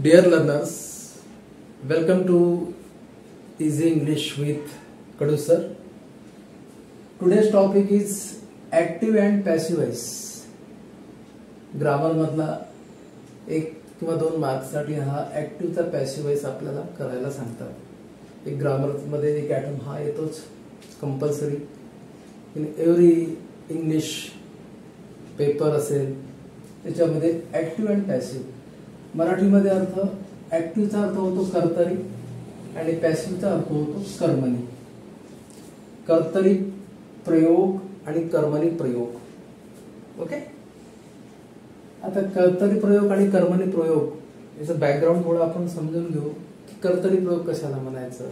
Dear learners, welcome to Easy English with Kadu sir. Today's topic is active and passive voice. Grammar मधला एक किंवा दोन marks साठी हा ऍक्टिव्ह चा पॅसिव्ह वॉइस आपल्याला करायला सांगतात. एक ग्रामर मध्ये एक ॲटम हा येतोच compulsory in every English paper असेल त्याच्यामध्ये ऍक्टिव्ह अँड पॅसिव्ह. मराठीमध्ये अर्थ ऍक्टिव्हचा अर्थ होतो कर्तरी आणि पॅसिव्हचा अर्थ होतो कर्मणी. कर्तरी प्रयोग आणि कर्मणी प्रयोग. ओके, आता कर्तरी प्रयोग आणि कर्मणी प्रयोग याचं बॅकग्राऊंड थोडं आपण समजून घेऊ की कर्तरी प्रयोग कशाला म्हणायचं,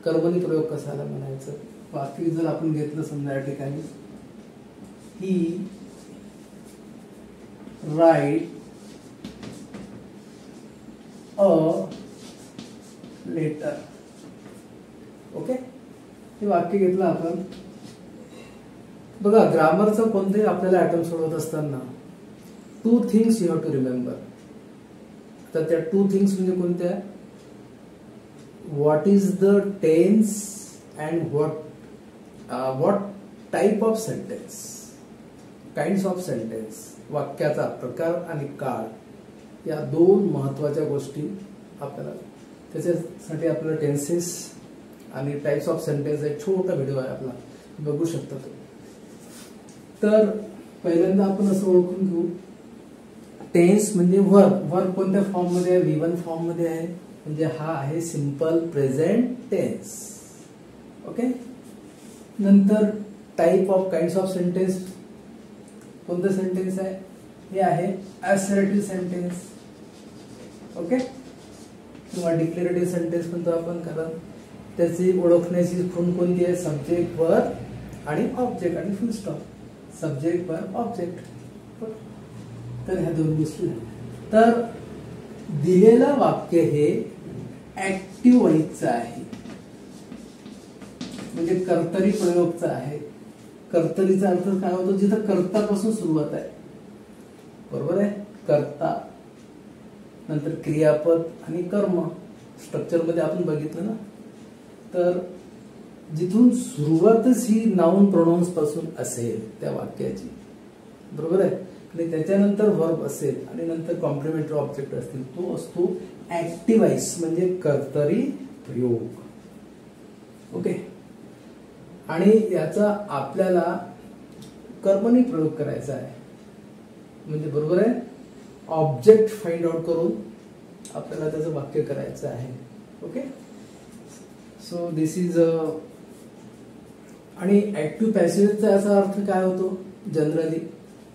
कर्मणी प्रयोग कशाला म्हणायचं. वाक्य जर आपण घेतलं समजा या ठिकाणी ही राईट अ लेटर. ओके, हे वाक्य घेतलं आपण. बघा ग्रामरचं कोणतेही आपल्याला ॲटम सोडवत असताना two things you have to remember. तर त्या टू थिंग्स म्हणजे कोणत्या? What is the tense and what type of sentence, kinds of sentence. वाक्याचा प्रकार आणि काळ या दोन महत्वाच्या गोष्टी आपल्याला. त्याच्यासाठी आपल्याला टेन्सेस आणि टाइप्स ऑफ सेंटेन्स एक छोटा व्हिडिओ आहे आपला, बघू शकता तो. तर पहिल्यांदा आपण असं ओळखून घेऊ टेन्स म्हणजे वर्ब. वर्ब कोणत्या फॉर्म मध्ये आहे? V1 फॉर्म मध्ये आहे, म्हणजे हा आहे सिंपल प्रेझेंट टेन्स. ओके, नंतर type of kinds of sentence. कोणतं सेंटेन्स आहे? हे आहे असर्टिव्ह सेंटेन्स. ओके, किंवा डिक्लेरेटिव्ह सेंटेन्स म्हणतो आपण, कारण त्याची ओळखण्याची खूण कोणती आहे? सब्जेक्ट वर्ब आणि ऑब्जेक्ट आणि फुल स्टॉप. Subject verb object. तर ह्या दोन गोष्टी. तर दिलेलं वाक्य हे ऍक्टिव्ह वॉइसचं आहे, म्हणजे कर्तरी प्रयोगचं आहे. कर्तरीचा अर्थ काय होतो? जिथं कर्तापासून सुरुवात आहे. बरोबर आहे, कर्ता नंतर क्रियापद आणि कर्म. स्ट्रक्चर मध्ये आपण बघितलं ना. तर जिथून सुरुवातच ही नाउन प्रोनाउन्स पासून असेल त्या वाक्याची, बरोबर आहे, आणि त्याच्यानंतर वर्ब असेल आणि नंतर कॉम्प्लिमेंटरी ऑब्जेक्ट असतील, तो असतो ऍक्टिव्ह वॉइस म्हणजे कर्तरी प्रयोग. ओके, आणि याचा आपल्याला कर्मणी प्रयोग करायचा आहे, म्हणजे बरोबर आहे ऑब्जेक्ट फाइंड आउट करून आपल्याला त्याचं वाक्य करायचं आहे. ओके, सो दिस इज आणि ऍक्टिव्ह पॅसिव्हचा याचा अर्थ काय होतो? जनरली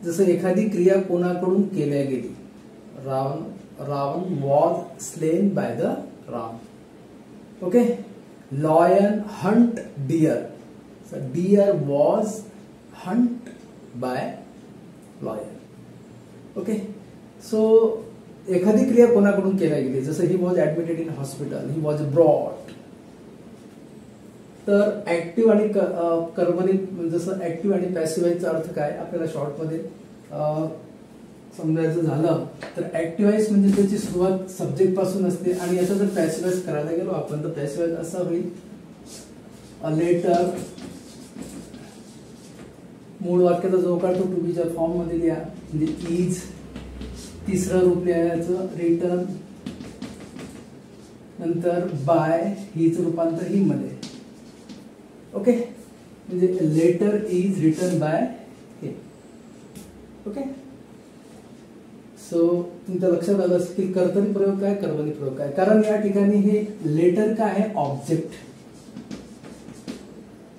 जसं एखादी क्रिया कोणाकडून केल्या गेली. Ravan was slain by the Ram. Okay, lion hunt deer. Deer was hunt by lion. Okay, so एखादी क्रिया कोणाकडून केल्या गेली, जसं he was admitted in hospital, he was brought. तर ऍक्टिव्ह आणि कर्मणी, जसं ऍक्टिव्ह आणि पॅसिव्ह अर्थ काय आपल्याला शॉर्ट मध्ये समजायचं झालं तर ऍक्टिव्ह म्हणजे त्याची सुरुवात सब्जेक्ट पासून असते, आणि याचा जर पॅसिव्ह करायला गेलो आपण तर पॅसिव्ह असं होईल अ लेटर. मूळ वाक्याचा जो काढतो टू बीच्या फॉर्म मध्ये लिहा, म्हणजे इज. तिसरं रूप लिहायचं रिटर्न, नंतर बाय, हीच रूपांतर ही मध्ये. ओके, म्हणजे लेटर इज रिटर्न बाय हे. ओके, सो तुमच्या लक्षात आलं की कर्तरी प्रयोग काय, कर्मणी प्रयोग काय. कारण या ठिकाणी हे लेटर काय आहे? ऑब्जेक्ट.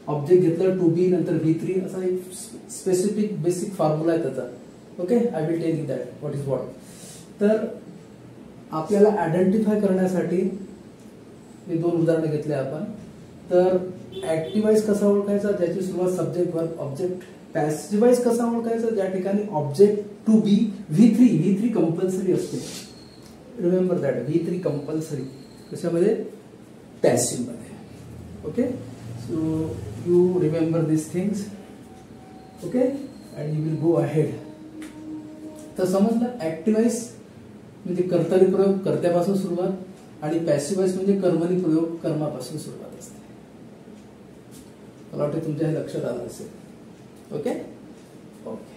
ऑब्जेक्ट घेतलं टू बी नंतर V3 असा एक स्पेसिफिक बेसिक फॉर्म्युला आहे त्याचा. Okay, I will tell you that what is what. तर आपल्याला आयडेंटिफाय करण्यासाठी हे दोन उदाहरणं घेतले आपण. तर ऍक्टिव्ह वॉइस कसा ओळखायचा? ज्याची सुरुवात subject verb object. Passive voice कसा ओळखायचा? ज्या ठिकाणी object to be V3 compulsory असते. Remember that, V3 compulsory. कशामध्ये? पॅसिव्ह मध्ये. Okay, so you remember this things. Okay, and you will go ahead. तर समजलं ऍक्टिव्ह वॉइस म्हणजे कर्तरी प्रयोग कर्त्यापासून सुरुवात आणि पॅसिव्ह वॉइस म्हणजे कर्मणी प्रयोग कर्मापासून सुरुवात असते. मला वाटतं तुमच्या हे लक्षात आलं असेल. Okay okay,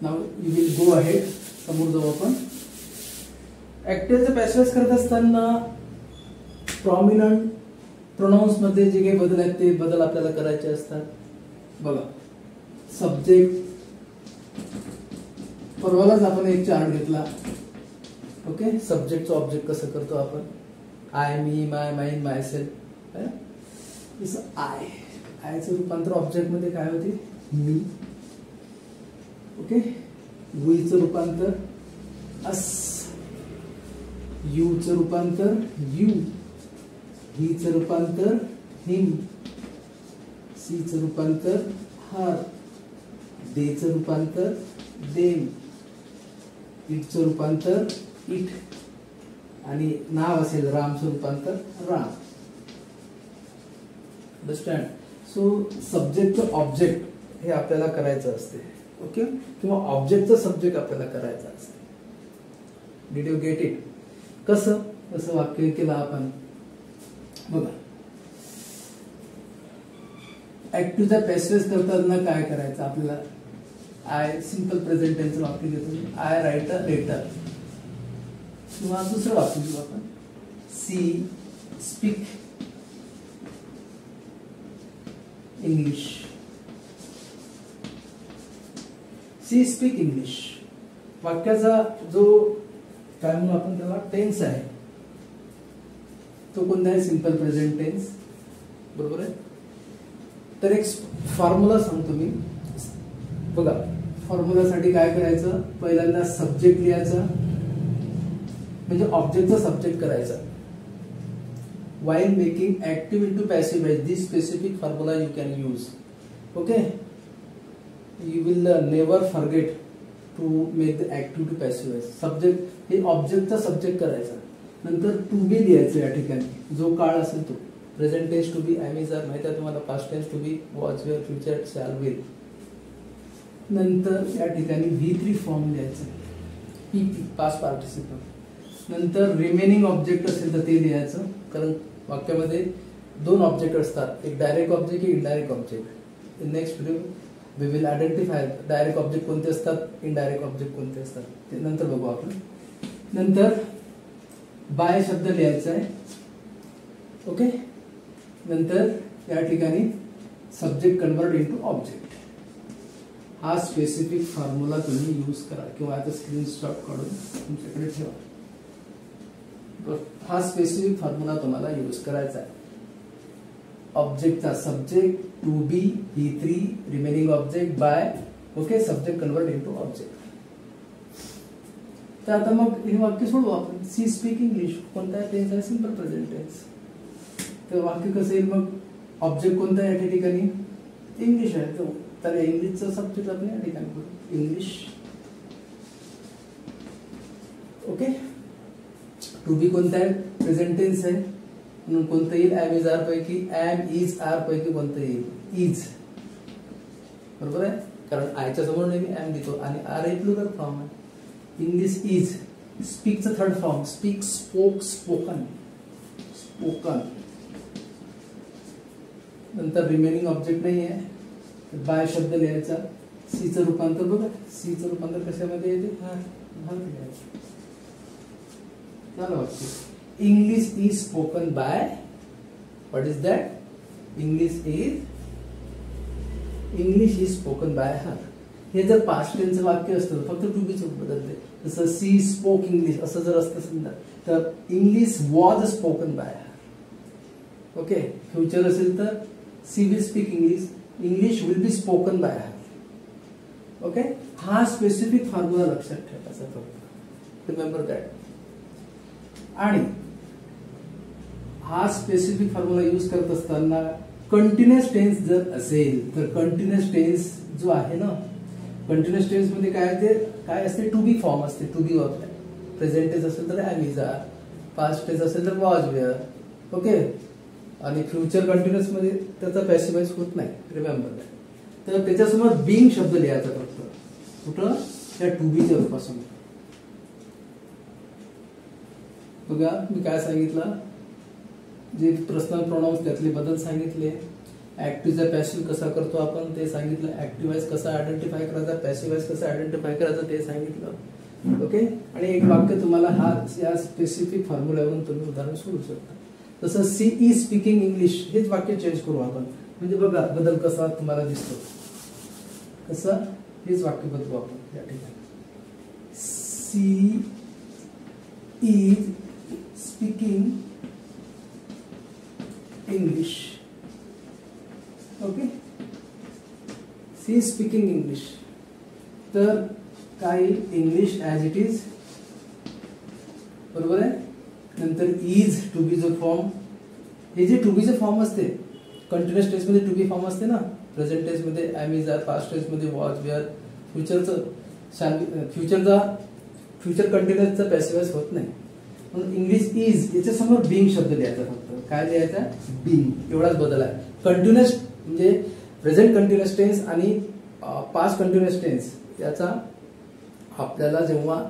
now you will go ahead. समोर जाऊ आपण. ऍक्टिव्हचं पॅसिव्ह वॉइस करत असताना प्रॉमिनंट प्रोनाउन्स मध्ये जे काही बदल आहेत ते बदल आपल्याला करायचे असतात. बघा, सब्जेक्ट परवालाच आपण एक चार्ट घेतला. ओके, सब्जेक्टचं ऑब्जेक्ट कसं करतो आपण. I, me, my, mine, my self. जसं आयचं रूपांतर ऑब्जेक्ट मध्ये काय होते, मी. ओके, वीचं रूपांतर अस, यूचं रूपांतर यू, हीचं रूपांतर हिम, सीचं रूपांतर हर, देचं रूपांतर देम, इटचं रूपांतर इट, आणि नाव असेल रामचं रूपांतर राम. अंडरस्टँड. सो सब्जेक्टचं ऑब्जेक्ट हे आपल्याला करायचं असते. ओके, किंवा ऑब्जेक्टचं सब्जेक्ट आपल्याला करायचं असते. Did you get it. कसं वाक्य केलं आपण. बघा, ऍक्टिव्हचा पॅसिव्ह करताना काय करायचं आपल्याला. आय सिंपल प्रेझेंट टेन्सचं वाक्य घेतो. I write a letter. किंवा दुसरं वाक्य घेऊ आपण. She speak English. She speak English. वाक्याचा जो काय म्हणून आपण त्याला टेन्स आहे तो कोणता आहे, सिंपल प्रेझेंट टेन्स. बरोबर आहे. तर एक फॉर्म्युला सांगतो मी. बघा, फॉर्म्युलासाठी काय करायचं, पहिल्यांदा सब्जेक्ट लिहायचा म्हणजे ऑब्जेक्टचा सब्जेक्ट करायचा. while making active into passive voice, this specific formula you can use. Okay, you will never forget to make the active to passive voice. Subject हे ऑब्जेक्टचा सब्जेक्ट करायचा. नंतर टू बी लिहायचं या ठिकाणी, जो काळ असेल तो. Present tense to be, am is are माहिती आहे तुम्हाला. Past tense to be, was, were, future, shall, will. नंतर या ठिकाणी V3 फॉर्म लिहायचं, PP पास्ट पार्टिसिपल. नंतर रिमेनिंग ऑब्जेक्ट असेल तर ते लिहायचं, कारण वाक्यामध्ये दोन ऑब्जेक्ट असतात, एक डायरेक्ट ऑब्जेक्ट, एक indirect object. In next video we will identify direct object कोणते असतात, इनडायरेक्ट ऑब्जेक्ट कोणते असतात, ते नंतर बघू आपण. नंतर बाय शब्द लिहायचा आहे. ओके, नंतर या ठिकाणी सब्जेक्ट कन्वर्ट इनटू ऑब्जेक्ट. हा स्पेसिफिक फॉर्म्युला तुम्ही यूज करा किंवा आता स्क्रीनशॉट काढून तुमच्याकडे ठेवा. हा स्पेसिफिक फॉर्म्युला तुम्हाला यूज करायचा आहे. ऑब्जेक्टचा subject, to be, V3, remaining object, by. Okay, subject convert into object. तर आता मग हे वाक्य सोडवू आपण. सी स्पीक इंग्लिश कोणता टेन्स आहे, सिंपल प्रेझेंट टेन्स. तर वाक्य कसं येईल मग, ऑब्जेक्ट कोणता आहे या ठिकाणी, इंग्लिश आहे. तर इंग्लिशचा सब्जेक्ट आपण या ठिकाणी करू, इंग्लिश. ओके, टू बी कोणता आहे, प्रेझेंट टेन्स आहे म्हणून कोणतं येईल, एम इज आर पैकी, एम इज आर पैकी कोणतं येईल, इज. बरोबर आहे, कारण आयच्या समोर नेहमी एम लिहितो आणि आर हे प्लुरल फॉर्म आहे. English is. स्पीकचं third form, speak, spoke, spoken, spoken. नंतर रिमेनिंग ऑब्जेक्ट नाही आहे, बाय शब्द लिहायचा. सीचं रूपांतर बघा, सीचं रूपांतर कशामध्ये येते, झालं वाक्य. English is spoken by, what is that, English is spoken by हर. हे जर पास्ट टेन्सचं वाक्य असतं फक्त टू बी च बदलते. जसं सी स्पोक इंग्लिश असं जर असतं समजा तर English was spoken by her. Okay, future असेल तर she will speak English, English will be spoken by her. Okay, हा स्पेसिफिक फॉर्म्युला लक्षात ठेवायचा फक्त, रिमेंबर दॅट. आणि हा स्पेसिफिक फॉर्म्युला यूज करत असताना कंटिन्युअस टेन्स जर असेल तर कंटिन्युअस टेन्स जो आहे ना, कंटिन्युअस टेन्स मध्ये काय असते, टू बी फॉर्म असते, to be verb. Present tense असेल तर am is are, past tense असेल तर वॉज, वेअर. ओके, आणि फ्युचर कंटिन्युअस मध्ये त्याचा पॅसिव्हाइज होत नाही, रिमेंबर दॅट. तर त्याच्यासमोर बिंग शब्द लिहायचा फक्त, कुठं, त्या टू बीच्या रूपासून. बघा मी काय सांगितलं, जे पर्सनल प्रोनाउन्स त्यातले बदल सांगितले, ऍक्टिव्हचा पॅसिव्ह कसा करतो आपण ते सांगितलं, ऍक्टिव्ह वाइज कसा आयडेंटिफाय करायचा, पॅसिव्ह वाइज कसा आयडेंटिफाय करायचं ते सांगितलं. ओके, आणि एक वाक्य तुम्हाला हा या स्पेसिफिक फॉर्म्युल्यावरून तुम्ही उदाहरण सोडू शकता. तसं सी इज स्पीकिंग इंग्लिश हेच वाक्य चेंज करू आपण, म्हणजे बघा बदल कसा तुम्हाला दिसतो, कसं हेच वाक्य बदलू आपण या ठिकाणी. She is speaking English. Okay, she speaking English. तर काय इंग्लिश ॲज इट इज, बरोबर आहे. नंतर इज टू बीचं फॉर्म, हे जे टू बीचं फॉर्म असते कंटिन्युअस टेन्स मध्ये टू बी फॉर्म असते ना, प्रेझेंट टेन्स मध्ये am is are, past tense मध्ये वॉज वेअर, फ्युचर कंटिन्युअसचा पॅसिव्ह होत नाही. म्हणून इंग्लिश इज याच्या समोर बिंग शब्द लिहायचा, फक्त काय लिहायचा, बिंग, एवढाच बदल आहे. कंटिन्युअस म्हणजे प्रेझेंट कंटिन्युअस टेन्स आणि पास्ट कंटिन्युअस टेन्स याचा आपल्याला जेव्हा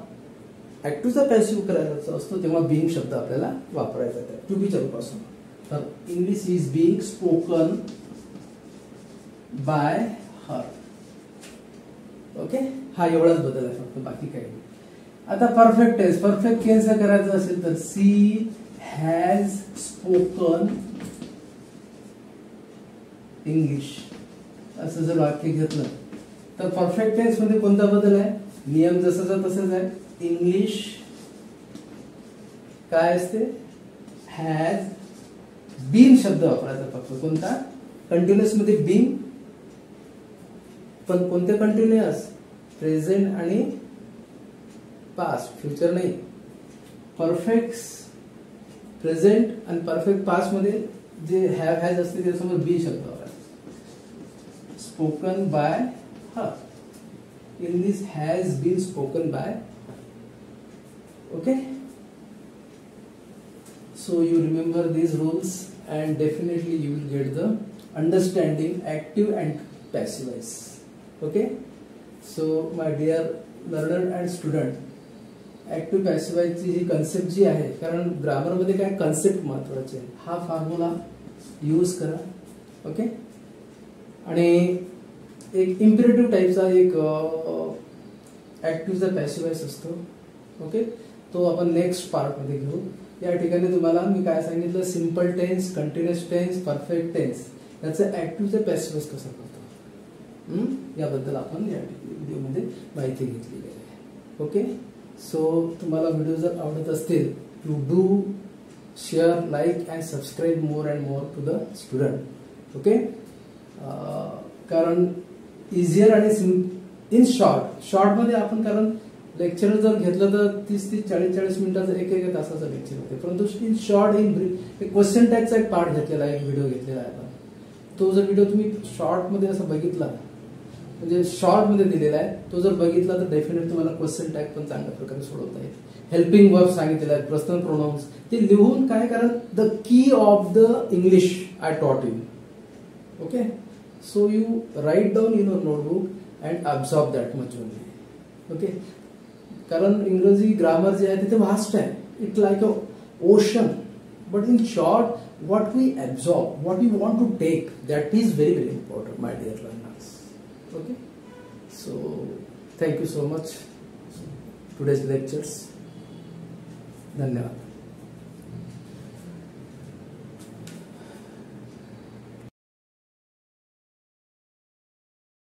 ऍक्टिव्हचा पॅसिव्ह करायचा असतो तेव्हा बिंग शब्द आपल्याला वापरायचा आहे टू बीच्या रूपासून. तर English is being spoken by her. Okay, हा एवढाच बदल आहे फक्त, बाकी काही नाही. आता परफेक्ट टेन्स, परफेक्ट टेन्स करायचं असेल तर सी हॅज स्पोकन इंग्लिश असं जर वाक्य घेतलं तर परफेक्ट टेन्स मध्ये कोणता बदल आहे, नियम जसाचा तसंच आहे. इंग्लिश काय असते, हॅज बीन शब्द वापरायचा फक्त, कोणता, कंटिन्युअस मध्ये बीन, पण कोणते कंटिन्युअस, प्रेझेंट आणि पास्ट, फ्युचर नाही. परफेक्ट प्रेझेंट आणि परफेक्ट पास्ट मध्ये जे हॅव हॅज असते त्याच्यासमोर बी शब्द वापरायचा. Spoken by her, English has been spoken by. Okay, so you remember these rules and definitely you will get the understanding active and passive voice. Okay, so my dear learner and student, active passive voice ची ही concept जी आहे, कारण grammar मध्ये काय concept महत्वाचे आहे, हा formula use करा. Okay, आणि एक इम्पेरेटिव्ह टाईपचा एक ऍक्टिव्हचा पॅसिव्ह voice असतो. ओके, तो आपण नेक्स्ट पार्ट मध्ये घेऊ. या ठिकाणी तुम्हाला मी काय सांगितलं, simple tense, continuous tense, perfect tense याचं ऍक्टिव्हचं पॅसिव्ह कसं करतो याबद्दल आपण या व्हिडिओमध्ये माहिती घेतलेली आहे. ओके, सो तुम्हाला व्हिडिओ जर आवडत असतील, you do share, like and subscribe more and more to the student. Okay, कारण इझियर आणि इन शॉर्ट मध्ये आपण, कारण लेक्चर जर घेतलं तर 30-40 मिनिटाचं एक तासाचं लेक्चर होते, परंतु इन शॉर्ट, इन ब्रीफ, एक क्वेश्चन टॅगचा एक पार्ट घेतलेला आहे, एक व्हिडिओ घेतलेला आहे. तो जर व्हिडिओ तुम्ही शॉर्ट मध्ये असं बघितला, म्हणजे शॉर्ट मध्ये दिलेला आहे, तो जर बघितला तर डेफिनेटली तुम्हाला क्वेश्चन टॅग पण चांगल्या प्रकारे सोडवता येईल. हेल्पिंग वर्ब सांगितलेला आहे, पर्सनल प्रोनाउन्स ते लिहून काय करा, the key of the English I taught you. Okay, so you write down in your notebook and absorb that much only. Okay, कारण इंग्रजी ग्रामर जे आहे ते वास्ट आहे, it like a ocean, but in short what we absorb, what we want to take, that is very, very important, my dear learners. Okay, so thank you so much today's lectures. Dhanyawad.